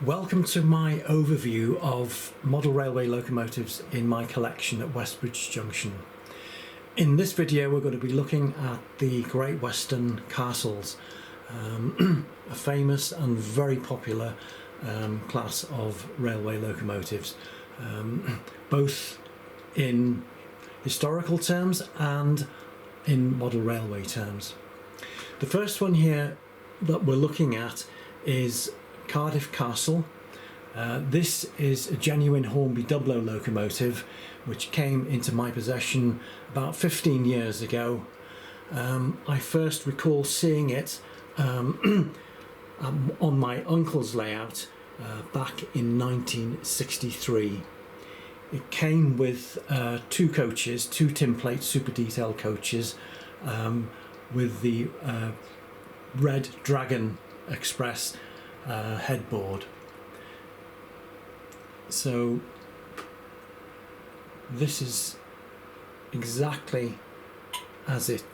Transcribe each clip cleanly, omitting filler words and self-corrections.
Welcome to my overview of model railway locomotives in my collection at Westbridge Junction. In this video we're going to be looking at the Great Western Castles, a famous and very popular class of railway locomotives, both in historical terms and in model railway terms. The first one here that we're looking at is Cardiff Castle. This is a genuine Hornby-Dublo locomotive which came into my possession about 15 years ago. I first recall seeing it on my uncle's layout back in 1963. It came with two coaches, two tin plate super detail coaches, with the Red Dragon Express headboard. So this is exactly as it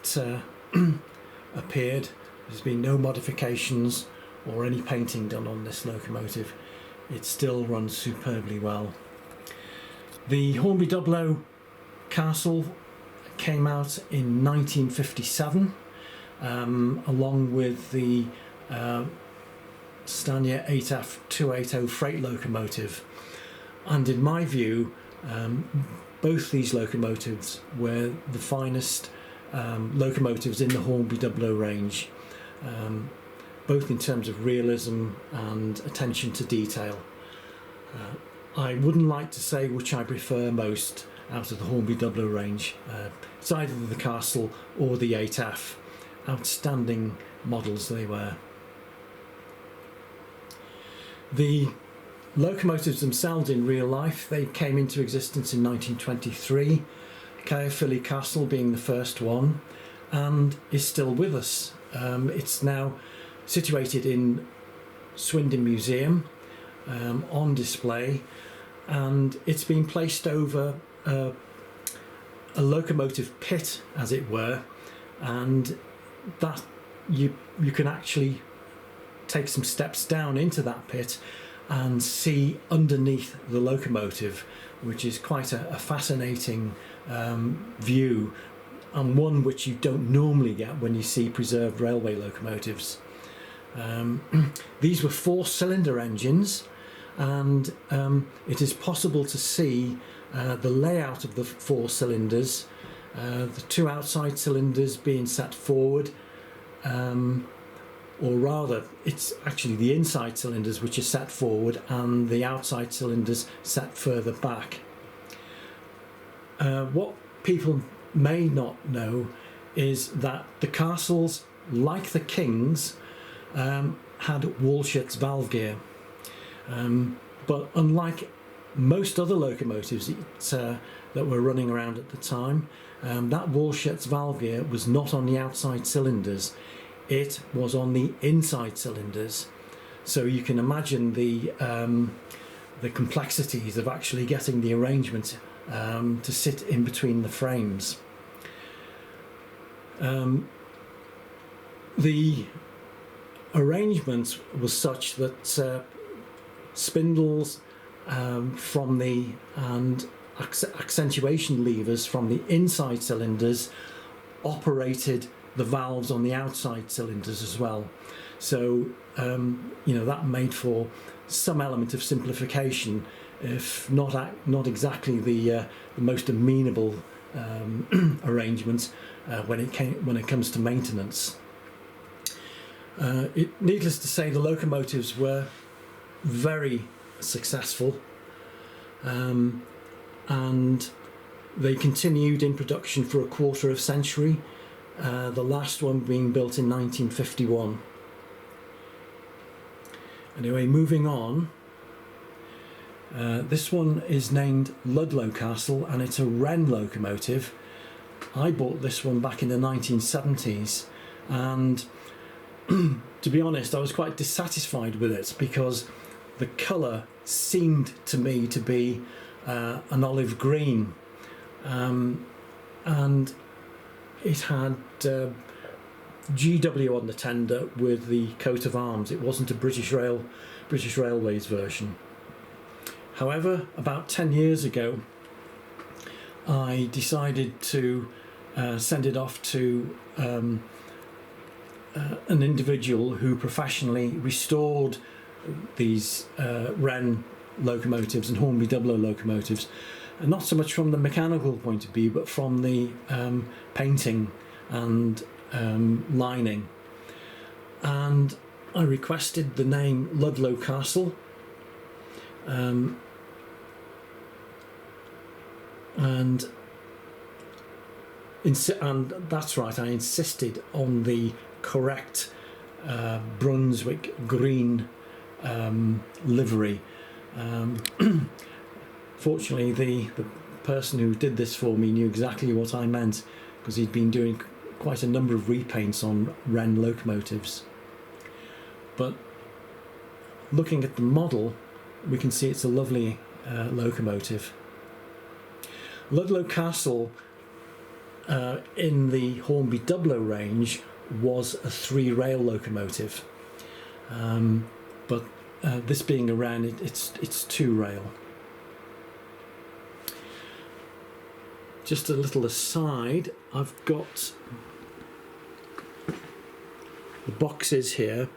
appeared. There's been no modifications or any painting done on this locomotive. It still runs superbly well. The Hornby-Dublo Castle came out in 1957 along with the Stania 8F 280 freight locomotive, and in my view both these locomotives were the finest locomotives in the Hornby-Dublo range, both in terms of realism and attention to detail. I wouldn't like to say which I prefer most out of the Hornby-Dublo range. It's either the Castle or the 8F. Outstanding models they were. The locomotives themselves in real life, they came into existence in 1923, Cardiff Castle being the first one, and is still with us. It's now situated in Swindon Museum on display, and it's been placed over a locomotive pit, as it were, and that you can actually take some steps down into that pit and see underneath the locomotive, which is quite a fascinating view, and one which you don't normally get when you see preserved railway locomotives. These were 4-cylinder engines, and it is possible to see the layout of the 4 cylinders, the 2 outside cylinders being set forward, or rather it's actually the inside cylinders which are set forward and the outside cylinders set further back. What people may not know is that the castles, like the King's, had Walschaerts valve gear, but unlike most other locomotives that were running around at the time, that Walschaerts valve gear was not on the outside cylinders, it was on the inside cylinders. So you can imagine the complexities of actually getting the arrangement to sit in between the frames. The arrangement was such that spindles from the and accentuation levers from the inside cylinders operated the valves on the outside cylinders as well. So that made for some element of simplification, if not exactly the most amenable arrangement when it comes to maintenance. Needless to say, the locomotives were very successful, and they continued in production for a quarter of a century, the last one being built in 1951. Anyway, moving on, this one is named Ludwig Castle, and it's a Wrenn locomotive. I bought this one back in the 1970s, and to be honest, I was quite dissatisfied with it because the colour seemed to me to be an olive green, and it had GW on the tender with the coat of arms. It wasn't a British Rail British Railways version. However, about 10 years ago, I decided to send it off to an individual who professionally restored these Wrenn locomotives and Hornby-Dublo locomotives, and not so much from the mechanical point of view, but from the painting and lining. And I requested the name Ludwig Castle, and that's right, I insisted on the correct Brunswick green livery. Fortunately, the person who did this for me knew exactly what I meant, because he'd been doing quite a number of repaints on Wrenn locomotives. But looking at the model, we can see it's a lovely locomotive. Ludwig Castle in the Hornby-Dublo range was a 3-rail locomotive, but this being a Wrenn, it's 2-rail. Just a little aside, I've got the boxes here.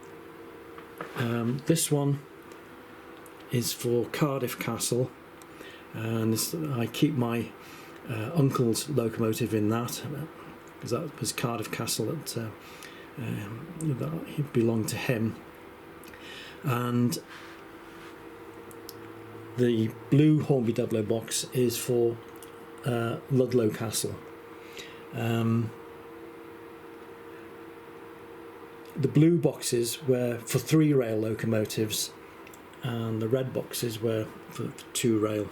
This one is for Cardiff Castle, and I keep my uncle's locomotive in that, because that was Cardiff Castle that belonged to him. And the blue Hornby-Dublo box is for Ludwig Castle. The blue boxes were for 3-rail locomotives, and the red boxes were for 2-rail.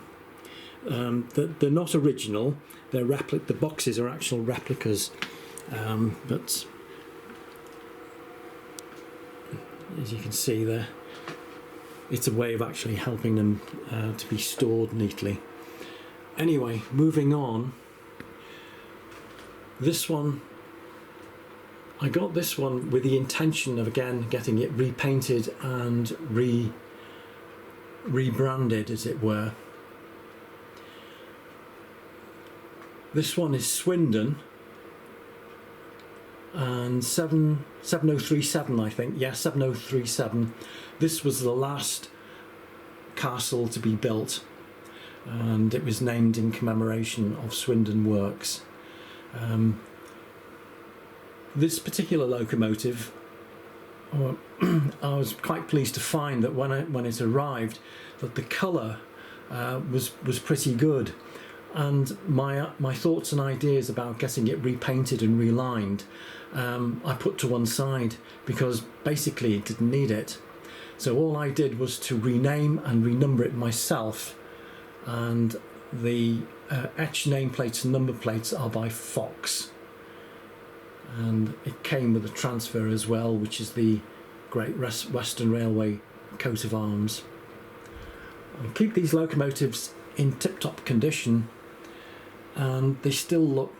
They're not original. They're the boxes are actual replicas, but as you can see there, it's a way of actually helping them to be stored neatly. Anyway, moving on. This one, I got this one with the intention of again getting it repainted and rebranded, as it were. This one is Swindon, and 7037, I think. Yeah, 7037. This was the last castle to be built, and it was named in commemoration of Swindon works. This particular locomotive, I was quite pleased to find that when it arrived, that the colour was pretty good, and my thoughts and ideas about getting it repainted and relined, I put to one side, because basically it didn't need it. So all I did was to rename and renumber it myself, and the etched nameplates and number plates are by Fox, and it came with a transfer as well, which is the Great Western Railway coat of arms. I keep these locomotives in tip-top condition, and they still look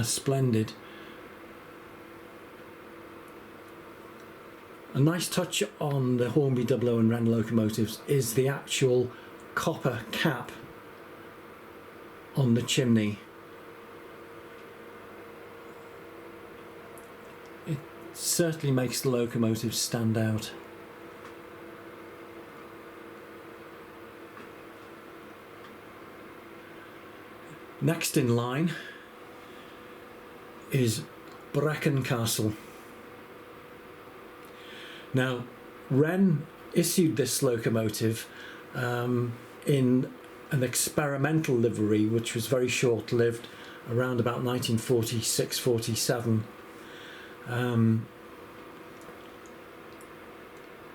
splendid. A nice touch on the Hornby-Dublo and Wrenn locomotives is the actual copper cap on the chimney. It certainly makes the locomotives stand out. Next in line is Brecon Castle. Now, Wrenn issued this locomotive in an experimental livery, which was very short-lived, around about 1946-47.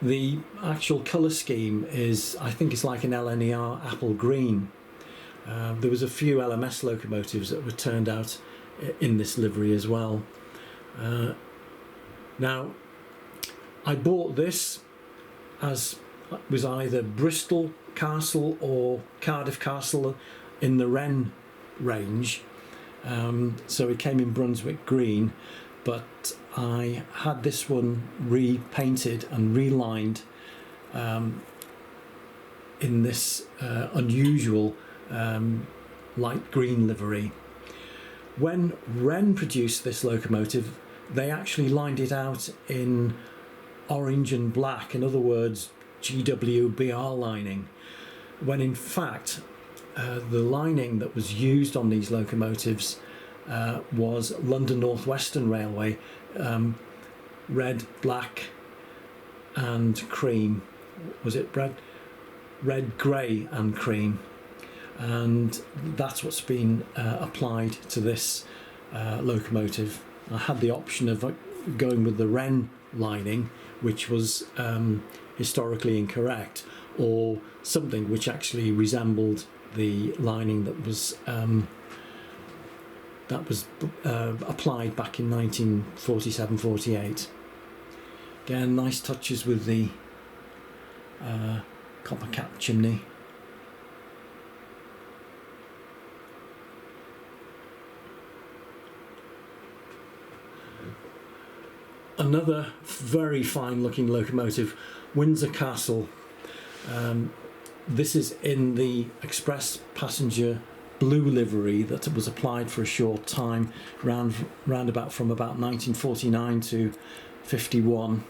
The actual colour scheme is, I think it's like an LNER apple green. There was a few LMS locomotives that were turned out in this livery as well. Now, I bought this as was either Bristol Castle or Cardiff Castle in the Wrenn range, so it came in Brunswick green, but I had this one repainted and relined in this unusual light green livery. When Wrenn produced this locomotive, they actually lined it out in orange and black, in other words GWBR lining, when in fact the lining that was used on these locomotives was London North Western Railway, red, black and cream. Was it red, grey and cream? And that's what's been applied to this locomotive. I had the option of going with the Wrenn lining, which was historically incorrect, or something which actually resembled the lining that was applied back in 1947-48. Again, nice touches with the copper cap chimney. Another very fine looking locomotive, Windsor Castle. This is in the express passenger blue livery that was applied for a short time, round about from about 1949 to 51.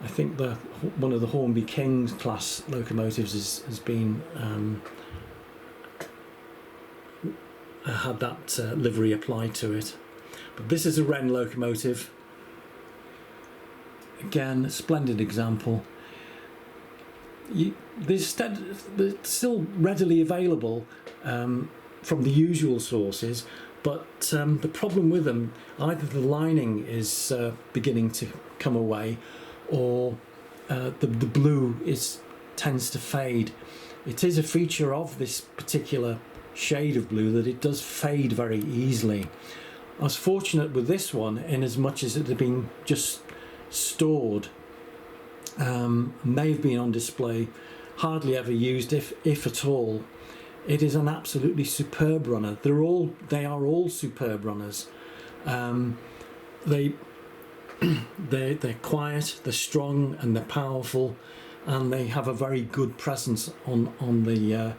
I think one of the Hornby King's class locomotives has been had that livery applied to it. But this is a Wrenn locomotive. Again, a splendid example. They're still readily available from the usual sources, but the problem with them, either the lining is beginning to come away, or the blue tends to fade. It is a feature of this particular shade of blue that it does fade very easily. I was fortunate with this one in as much as it had been just stored, may have been on display, hardly ever used if at all. It is an absolutely superb runner. They are all superb runners. They're quiet, they're strong and they're powerful, and they have a very good presence on the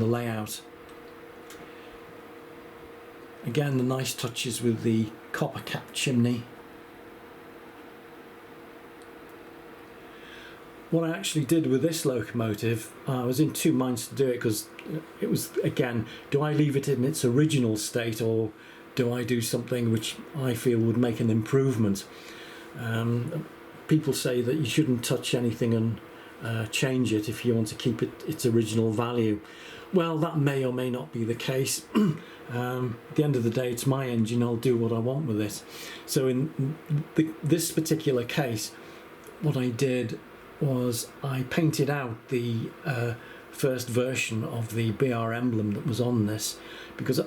layout. Again, the nice touches with the copper cap chimney. What I actually did with this locomotive, I was in two minds to do it, because it was, again, do I leave it in its original state or do I do something which I feel would make an improvement? People say that you shouldn't touch anything and change it if you want to keep its original value. Well, that may or may not be the case. At the end of the day, it's my engine, I'll do what I want with it. So in this particular case, what I did was I painted out the first version of the BR emblem that was on this, because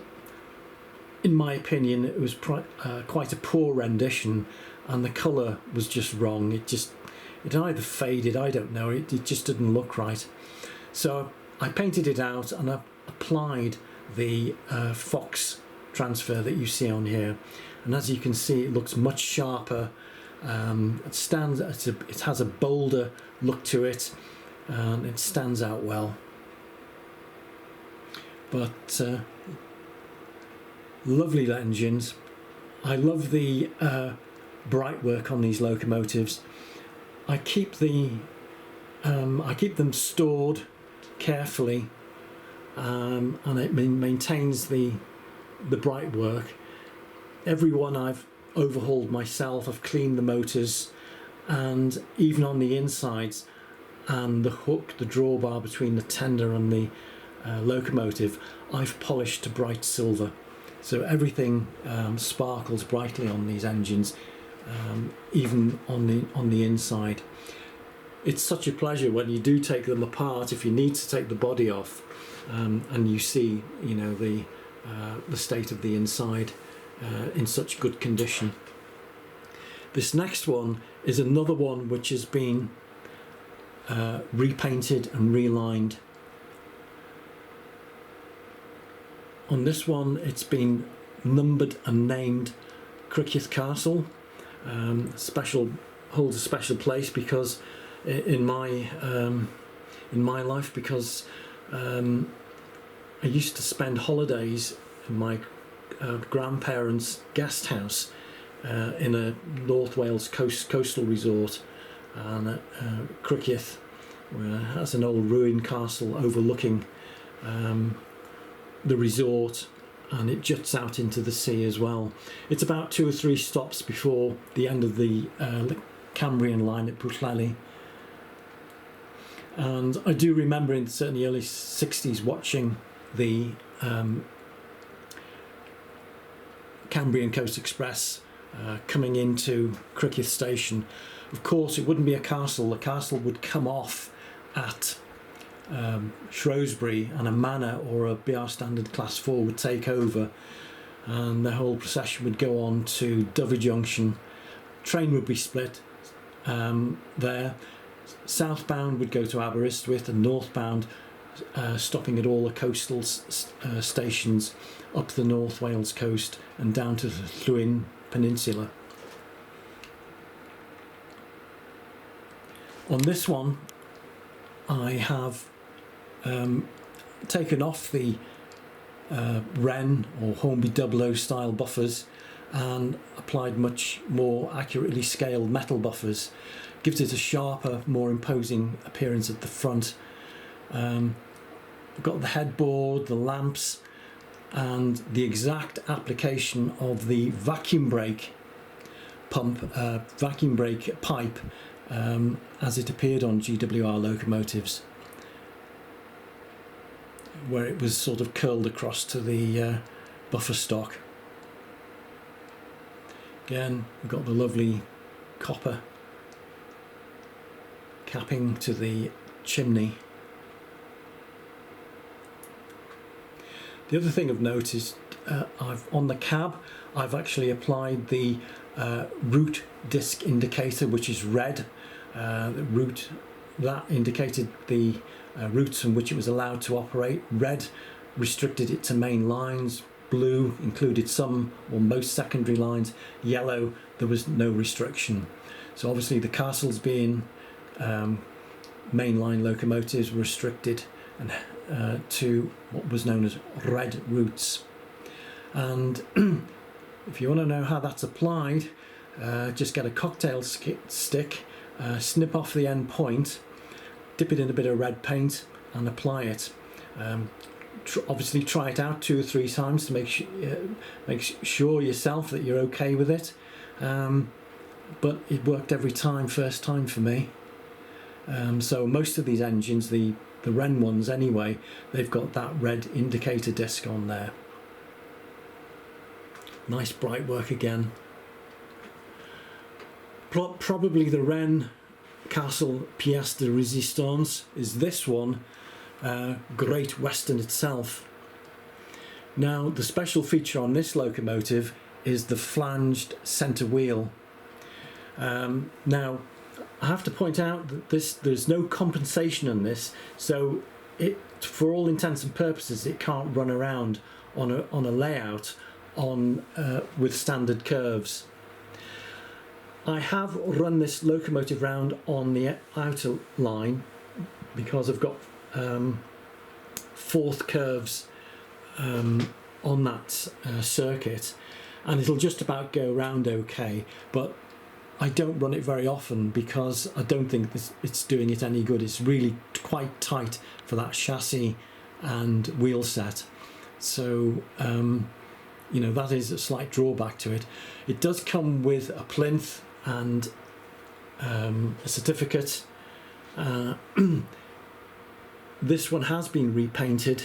in my opinion it was quite a poor rendition, and the colour was just wrong. It either faded, I don't know, it just didn't look right. So I painted it out and I applied the Fox transfer that you see on here, and as you can see it looks much sharper. It has a bolder look to it, and it stands out well. But lovely engines. I love the bright work on these locomotives. I keep them stored carefully, and it maintains the bright work. Every one I've overhauled myself. I've cleaned the motors, and even on the insides and the hook, the drawbar between the tender and the locomotive, I've polished to bright silver, so everything sparkles brightly on these engines, even on the inside. It's such a pleasure when you do take them apart, if you need to take the body off, and you see, you know, the state of the inside in such good condition. This next one is another one which has been repainted and relined. On this one it's been numbered and named Cardiff Castle, special holds a special place because in my life, because I used to spend holidays in my grandparents' guest house in a North Wales coastal resort, and Criccieth, where it has an old ruined castle overlooking the resort, and it juts out into the sea as well. It's about 2 or 3 stops before the end of the Cambrian line at Pwllheli. And I do remember in certainly early 60s watching the Cambrian Coast Express coming into Criccieth Station. Of course, it wouldn't be a castle. The castle would come off at Shrewsbury, and a manor or a BR Standard Class 4 would take over, and the whole procession would go on to Dover Junction. Train would be split there. Southbound would go to Aberystwyth, and northbound stopping at all the coastal stations up the North Wales coast and down to the Llwyn Peninsula. On this one, I have taken off the Wrenn or Hornby-Dublo style buffers and applied much more accurately scaled metal buffers. Gives it a sharper, more imposing appearance at the front. I've got the headboard, the lamps, and the exact application of the vacuum brake pipe as it appeared on GWR locomotives, where it was sort of curled across to the buffer stock. Again, we've got the lovely copper capping to the chimney. The other thing I've noticed, on the cab, I've actually applied the route disc indicator, which is red. That indicated the routes on which it was allowed to operate. Red restricted it to main lines. Blue included some or most secondary lines. Yellow, there was no restriction. So obviously the castles being mainline locomotives were restricted and to what was known as red routes. And if you want to know how that's applied, just get a cocktail stick, snip off the end point, dip it in a bit of red paint and apply it. Obviously try it out 2 or 3 times to make sure yourself that you're okay with it, but it worked every time, first time for me. So most of these engines, the Wrenn ones anyway, they've got that red indicator disc on there. Nice bright work again. Probably the Wrenn Castle pièce de résistance is this one, Great Western itself. Now the special feature on this locomotive is the flanged centre wheel. Now I have to point out that there's no compensation on this, so it, for all intents and purposes, it can't run around on a layout with standard curves. I have run this locomotive round on the outer line because I've got 4th curves on that circuit, and it'll just about go round okay, but I don't run it very often because I don't think it's doing it any good. It's really quite tight for that chassis and wheel set, so you know, that is a slight drawback to it. It does come with a plinth and a certificate. This one has been repainted.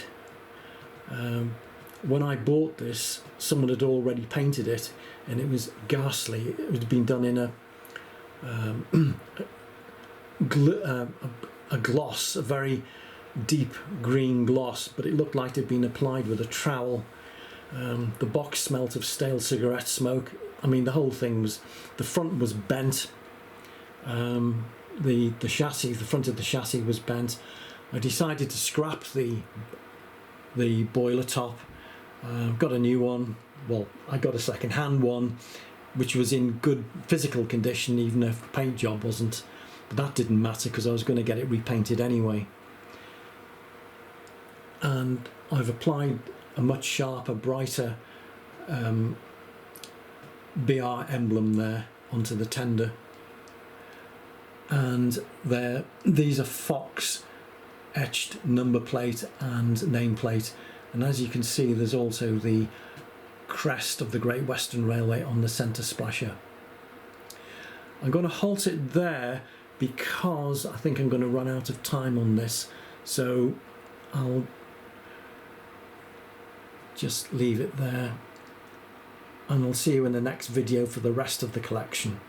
When I bought this, someone had already painted it, and it was ghastly. It had been done in a gloss, a very deep green gloss, but it looked like it had been applied with a trowel. The box smelt of stale cigarette smoke. I mean, the whole thing was, the front was bent. The chassis, the front of the chassis was bent. I decided to scrap the boiler top. Got a new one. Well, I got a second-hand one which was in good physical condition, even if the paint job wasn't. But that didn't matter because I was going to get it repainted anyway. And I've applied a much sharper, brighter BR emblem there onto the tender. And these are Fox etched number plate and nameplate. And as you can see, there's also the crest of the Great Western Railway on the centre splasher. I'm going to halt it there because I think I'm going to run out of time on this, so I'll just leave it there, and I'll see you in the next video for the rest of the collection.